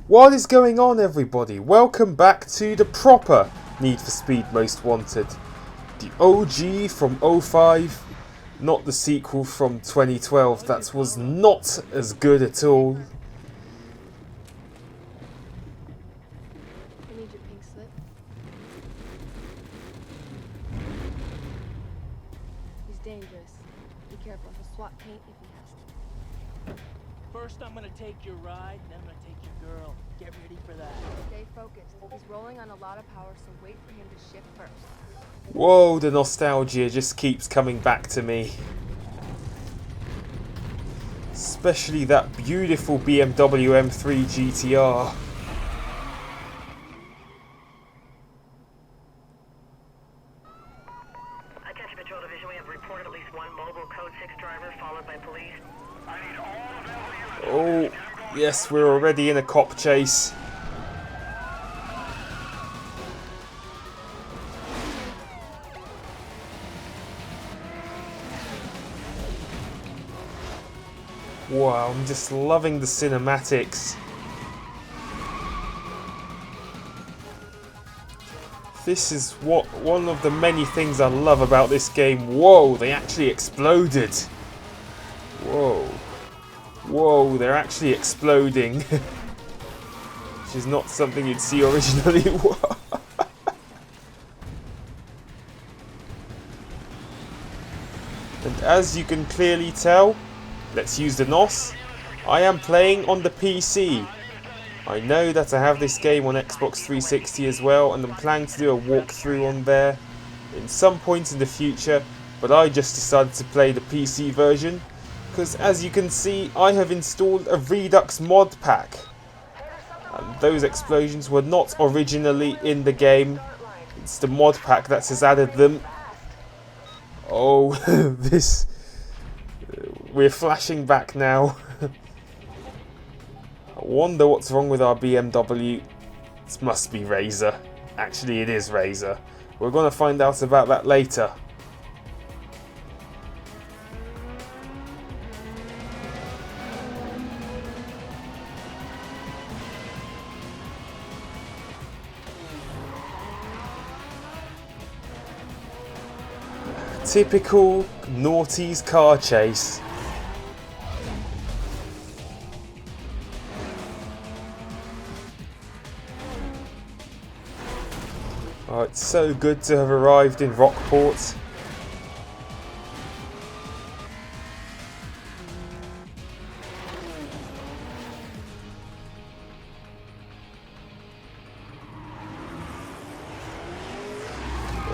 What is going on, everybody? Welcome back to the proper Need for Speed Most Wanted. The OG from '05, not the sequel from 2012. That was not as good at all. I need your pink slip. He's dangerous. Be careful. He'll swat paint if he has to. First, I'm gonna take your ride, then I'm gonna take your girl. Get ready for that. Stay focused. He's rolling on a lot of power, so wait for him to shift first. Whoa, the nostalgia just keeps coming back to me. Especially that beautiful BMW M3 GTR. Attention Patrol Division, we have reported at least one mobile Code 6 driver followed by police. I need all available units. Oh, yes, we're already in a cop chase. Wow, I'm just loving the cinematics. This is one of the many things I love about this game. Whoa, they actually exploded. Whoa. Whoa, they're actually exploding. Which is not something you'd see originally. And as you can clearly tell, let's use the NOS. I am playing on the PC. I know that I have this game on Xbox 360 as well, and I'm planning to do a walkthrough on there in some point in the future, but I just decided to play the PC version because, as you can see, I have installed a Redux mod pack. And those explosions were not originally in the game. It's the mod pack that has added them. Oh, this... We're flashing back now. I wonder what's wrong with our BMW. It must be Razor. Actually, it is Razor. We're going to find out about that later. Typical Naughty's car chase. Oh, it's so good to have arrived in Rockport.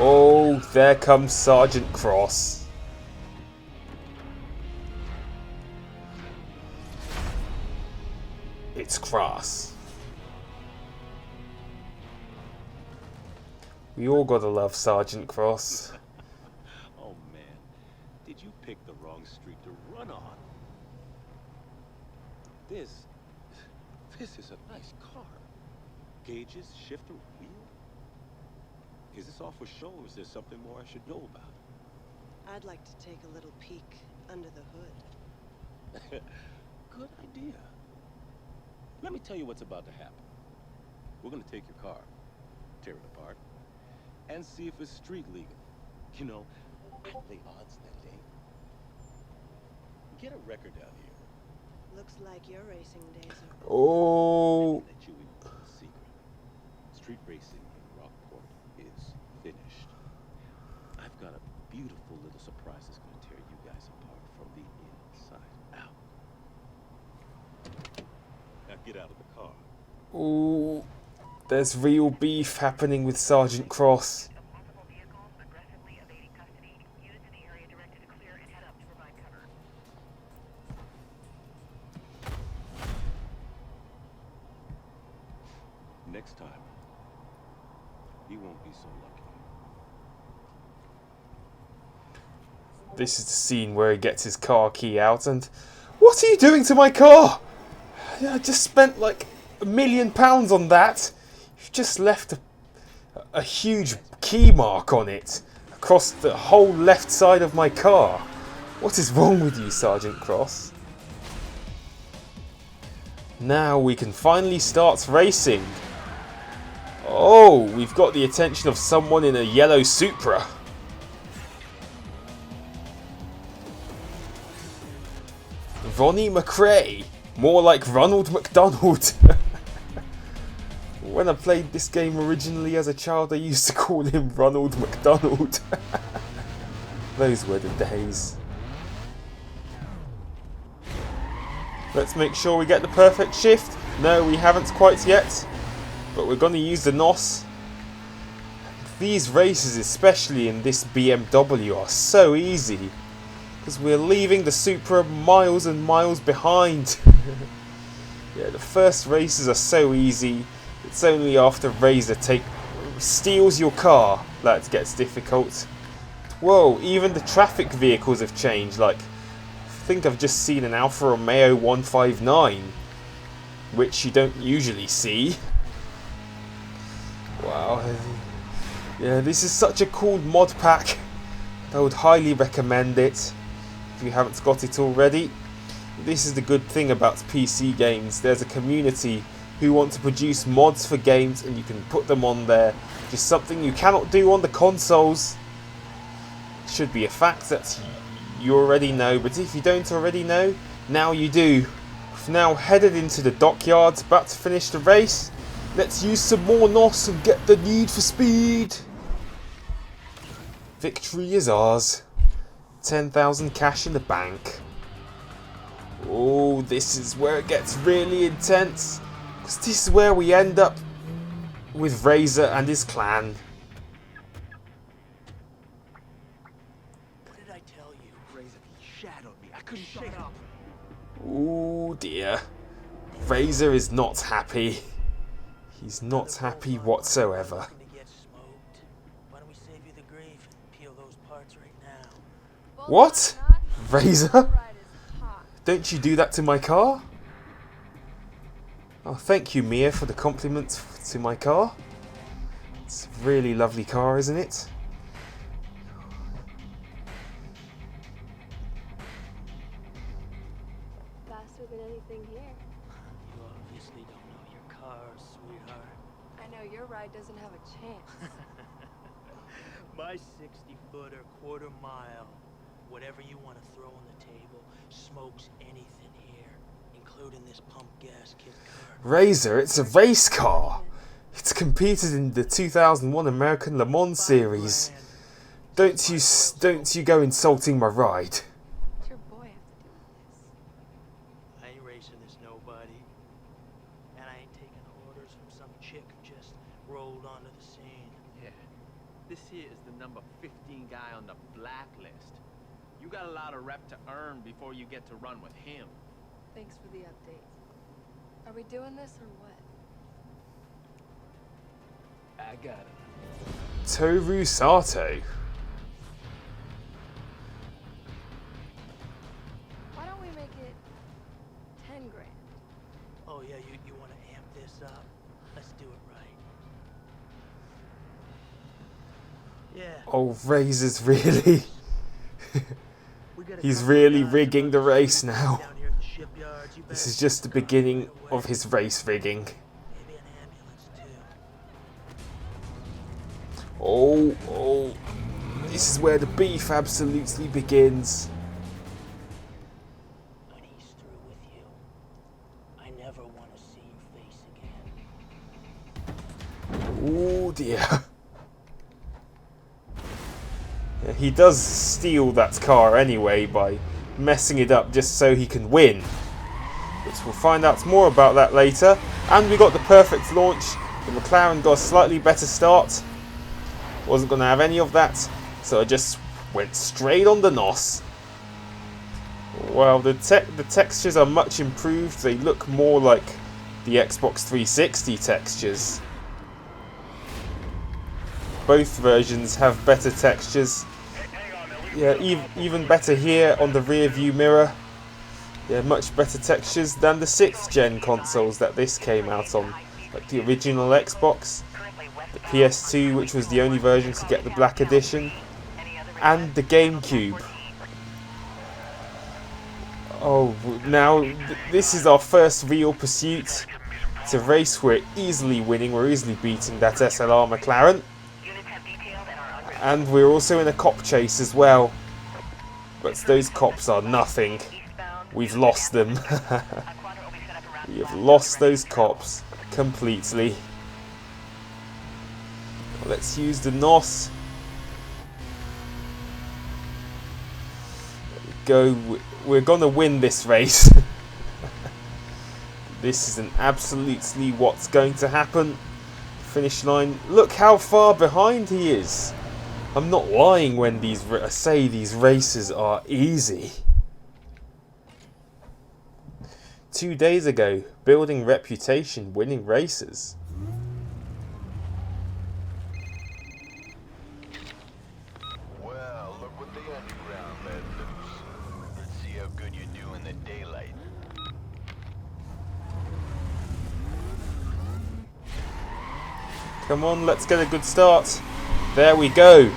Oh, there comes Sergeant Cross. It's Cross. We all gotta love Sergeant Cross. Oh man, did you pick the wrong street to run on? This is a nice car. Gauges, shifter, wheel. Is this all for show, or is there something more I should know about? I'd like to take a little peek under the hood. Good idea. Let me tell you what's about to happen. We're gonna take your car, tear it apart, and see if it's street legal. You know, I'd lay odds that day. Get a record out here. Looks like your racing days are Oh, Let you in on a secret. Street racing in Rockport is finished. I've got a beautiful little surprise that's going to tear you guys apart from the inside out. Now get out of the car. oh, there's real beef happening with Sergeant Cross. Multiple vehicles aggressively evading custody. Units in the area directed to clear and head up to provide cover. Next time, you won't be so lucky. This is the scene where he gets his car key out and... What are you doing to my car? I just spent like £1 million on that. You've just left a huge key mark on it across the whole left side of my car. What is wrong with you, Sergeant Cross? Now we can finally start racing. Oh, we've got the attention of someone in a yellow Supra. Ronnie McRae. More like Ronald McDonald. When I played this game originally as a child, I used to call him Ronald McDonald. Those were the days. Let's make sure we get the perfect shift. No, we haven't quite yet, but we're going to use the NOS. These races, especially in this BMW, are so easy because we're leaving the Supra miles and miles behind. Yeah, the first races are so easy. It's only after Razor steals your car that it gets difficult. Whoa, even the traffic vehicles have changed. Like, I think I've just seen an Alfa Romeo 159, which you don't usually see. Wow. Yeah, this is such a cool mod pack. I would highly recommend it if you haven't got it already. This is the good thing about PC games. There's a community who want to produce mods for games and you can put them on there. Just something you cannot do on the consoles. Should be a fact that you already know, but if you don't already know, now you do. We've now headed into the dockyards, about to finish the race. Let's use some more NOS and get the Need for Speed. Victory is ours. 10,000 cash in the bank. Oh, this is where it gets really intense. Because this is where we end up with Razor and his clan. What did I tell you? Razor, he shadowed me. I couldn't shake up. Oh dear. Razor is not happy. He's not happy whatsoever. Looking to get smoked. Why don't we save you the grief and peel those parts right now? What? Razor? Don't you do that to my car? Oh, thank you, Mia, for the compliment to my car. It's a really lovely car, isn't it? Faster than anything here. You obviously don't know your cars, sweetheart. I know your ride doesn't have a chance. My 60-footer, quarter mile, whatever you want to throw on the table, smokes anything here, including this pump gas kit car. Razor, it's a race car. It's competed in the 2001 American Le Mans series. Don't you go insulting my ride. What's your boy have to do with this? I ain't racing this nobody. And I ain't taking orders from some chick who just rolled onto the scene. Yeah. This here is the number 15 guy on the blacklist. You got a lot of rep to earn before you get to run with him. Thanks for the update. Are we doing this or what? I got it. Toru Sato. Why don't we make it 10 grand? Oh yeah, you want to amp this up? Let's do it right. Yeah. Oh, Razor's really... We got a He's couple really guys rigging the about race now. down here at the shipyards. You This better is just the come beginning right away. of his race rigging. Maybe an ambulance too. Oh, this is where the beef absolutely begins. When he's through with you, I never want to see your face again. Oh dear. Yeah, he does steal that car anyway by messing it up just so he can win. But we'll find out more about that later. And we got the perfect launch. The McLaren got a slightly better start. Wasn't going to have any of that, so I just went straight on the NOS. Well, the textures are much improved. They look more like the Xbox 360 textures. Both versions have better textures. Yeah, even better here on the rear view mirror. Yeah, much better textures than the 6th gen consoles that this came out on. Like the original Xbox, the PS2, which was the only version to get the Black Edition, and the GameCube. Oh, now this is our first real pursuit. It's a race we're easily winning, we're easily beating that SLR McLaren. And we're also in a cop chase as well. But those cops are nothing. We've lost them. We have lost those cops completely. Let's use the NOS. There we go. We're gonna win this race. This is an absolutely what's going to happen. Finish line. Look how far behind he is. I'm not lying when I say these races are easy. 2 days ago, building reputation, winning races. Well, look what the underground let loose. Let's see how good you do in the daylight. Come on, let's get a good start. There we go.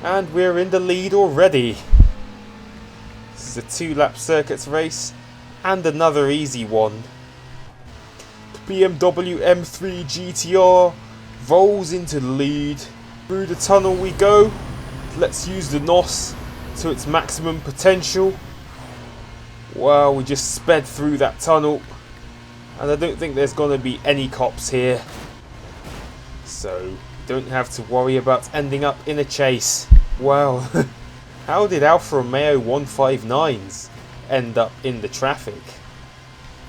And we're in the lead already. This is a 2-lap circuits race. And another easy one. The BMW M3 GTR rolls into the lead. Through the tunnel we go. Let's use the NOS to its maximum potential. Wow, we just sped through that tunnel. And I don't think there's going to be any cops here. So, don't have to worry about ending up in a chase. Wow, how did Alfa Romeo 159s end up in the traffic?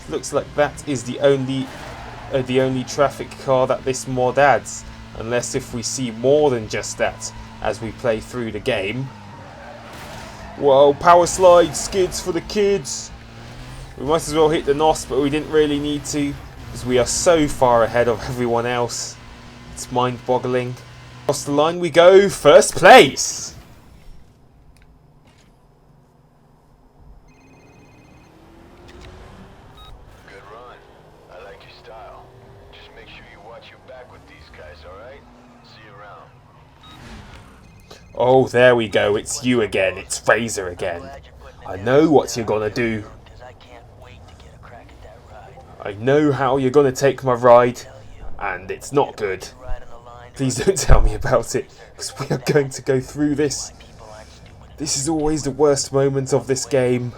Looks like that is the only traffic car that this mod adds, unless if we see more than just that as we play through the game. Whoa, power slide, skids for the kids. We might as well hit the NOS, but we didn't really need to, because we are so far ahead of everyone else. It's mind-boggling. Across the line we go, first place! Good run. I like your style. Just make sure you watch your back with these guys, alright? See you around. Oh, there we go, it's you again, it's Razor again. I know what you're gonna do. I know how you're gonna take my ride, and it's not good. Please don't tell me about it, because we are going to go through this. This is always the worst moment of this game.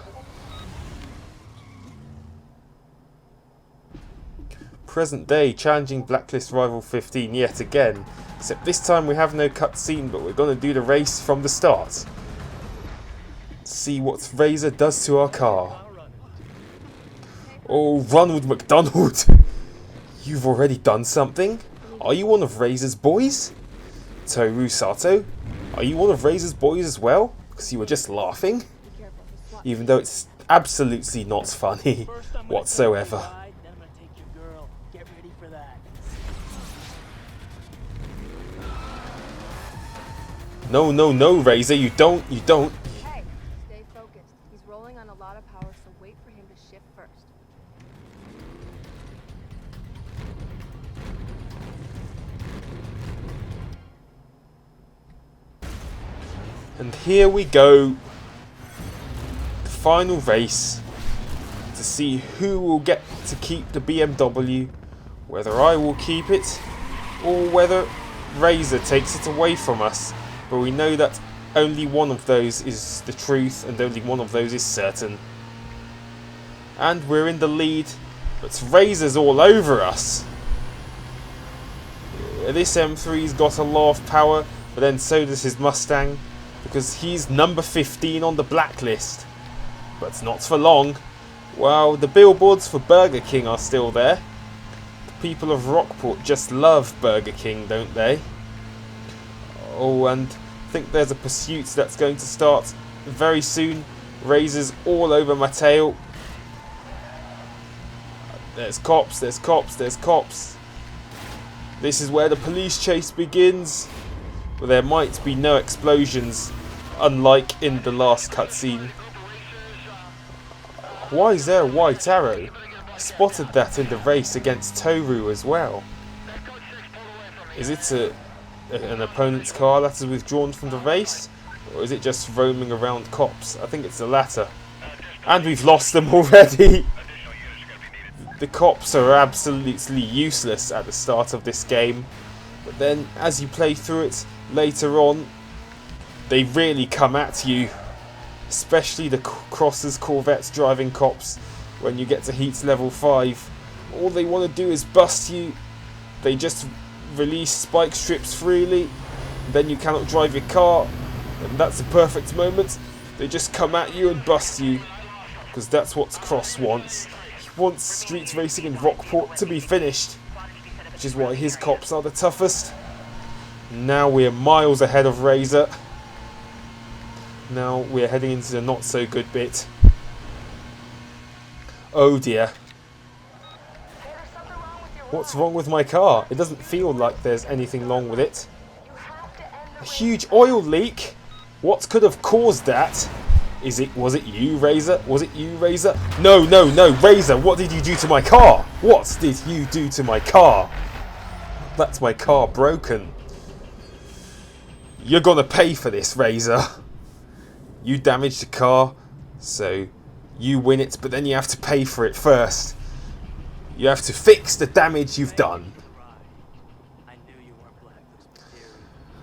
Present day, challenging Blacklist Rival 15 yet again. Except this time we have no cutscene, but we're going to do the race from the start. See what Razor does to our car. Oh, Ronald McDonald! You've already done something? Are you one of Razor's boys? Toru Sato? Are you one of Razor's boys as well? Because you were just laughing? Even though it's absolutely not funny whatsoever. No, no, no, Razor, you don't. Hey, stay focused. He's rolling on a lot of power, so wait for him to shift first. And here we go. The final race to see who will get to keep the BMW. Whether I will keep it or whether Razor takes it away from us. But we know that only one of those is the truth and only one of those is certain. And we're in the lead, but Razor's all over us. This M3's got a lot of power, but then so does his Mustang, because he's number 15 on the blacklist. But not for long. Well, the billboards for Burger King are still there. The people of Rockport just love Burger King, don't they? Oh, and I think there's a pursuit that's going to start very soon. Razor's all over my tail. There's cops, there's cops, there's cops. This is where the police chase begins. Well, there might be no explosions, unlike in the last cutscene. Why is there a white arrow? I spotted that in the race against Toru as well. Is it an opponent's car that is withdrawn from the race? Or is it just roaming around cops? I think it's the latter. And we've lost them already. The cops are absolutely useless at the start of this game. But then, as you play through it later on, they really come at you. Especially the Crossers, Corvettes driving cops when you get to Heat level 5. All they want to do is bust you. They just release spike strips freely. Then you cannot drive your car. And that's the perfect moment. They just come at you and bust you. Because that's what Cross wants. He wants street racing in Rockport to be finished. Which is why his cops are the toughest. Now we're miles ahead of Razor. Now we're heading into the not so good bit. Oh dear. What's wrong with my car? It doesn't feel like there's anything wrong with it. A huge oil leak? What could have caused that? Was it you, Razor? Was it you, Razor? No, Razor, what did you do to my car? What did you do to my car? That's my car broken. You're gonna pay for this, Razor. You damaged the car, so you win it, but then you have to pay for it first. You have to fix the damage you've done.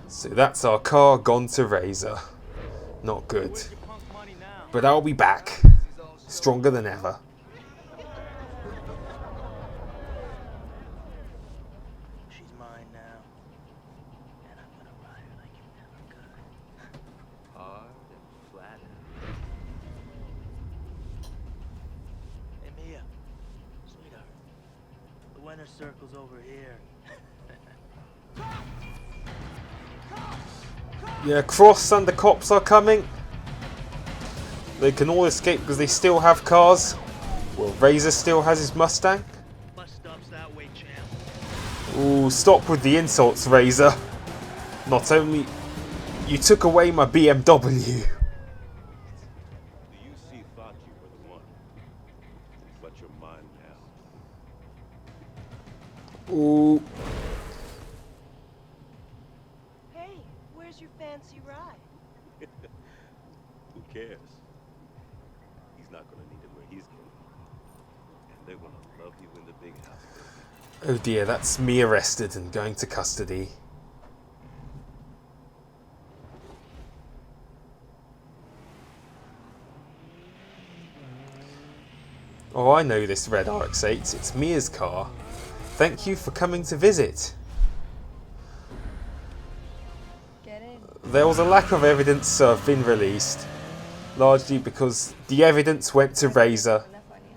So that's our car gone to Razor. Not good. But I'll be back. Stronger than ever. She's mine now. And I'm gonna ride her like you never could. Hard and flat. Hey Mia, sweetheart. The winner's circle's over here. Yeah, Cross and the cops are coming. They can all escape because they still have cars. Well, Razor still has his Mustang. Bus stop's that way, champ. Ooh, stop with the insults, Razor. Not only you took away my BMW. The UC thought you were the one, but you're mine now. Ooh. Hey, where's your fancy ride? Who cares? He's not gonna need it where he's going. And they're gonna love you in the big house, baby. Oh dear, that's me arrested and going to custody. Oh, I know this red RX-8. It's Mia's car. Thank you for coming to visit. Get in. There was a lack of evidence, so I've been released. Largely because the evidence went to Razor. Enough on you.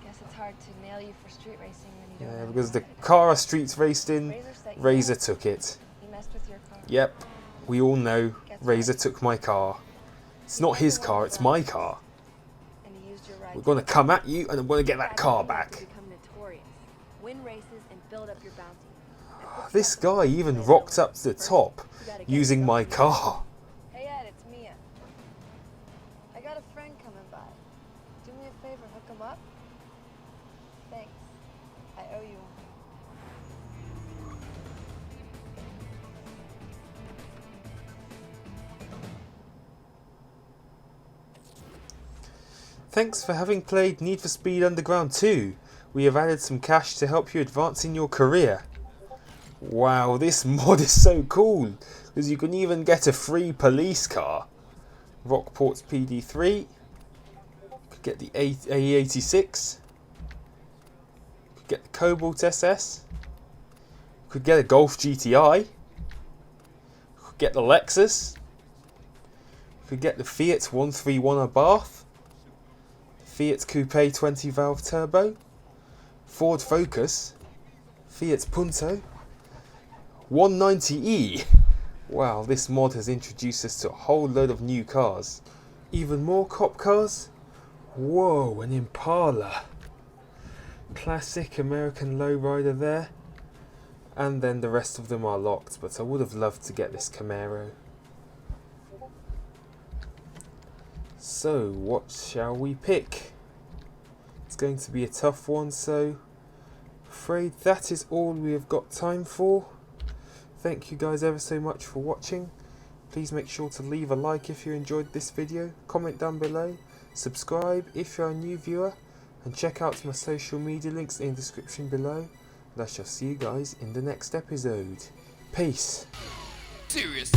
Guess it's hard to nail you for street racing when you don't Yeah, have because the a car. car I street raced in, Razor set you Razor up. took it. He messed with your car. Yep, we all know Razor took my car. It's not his car, it's my car. And he used your ride We're to going to come at you and I'm going to get that car back. become notorious. Win races and build up your bounty. This guy even rocked up to the top using my car. Hey Ed, it's Mia. I got a friend coming by. Do me a favor, hook him up. Thanks. I owe you one. Thanks for having played Need for Speed Underground 2. We have added some cash to help you advance in your career. Wow, this mod is so cool, because you can even get a free police car. Rockport's PD3. Could get the AE86. Could get the Cobalt SS. Could get a Golf GTI. Could get the Lexus. Could get the Fiat 131 Abarth. Fiat Coupe 20 valve turbo, Ford Focus, Fiat Punto, 190e. Wow, this mod has introduced us to a whole load of new cars. Even more cop cars? Whoa, an Impala. Classic American lowrider there. And then the rest of them are locked, but I would have loved to get this Camaro. So, what shall we pick? It's going to be a tough one, so afraid that is all we have got time for. Thank you guys ever so much for watching. Please make sure to leave a like if you enjoyed this video, comment down below, subscribe if you're a new viewer, and check out my social media links in the description below. And I shall see you guys in the next episode. Peace. Serious.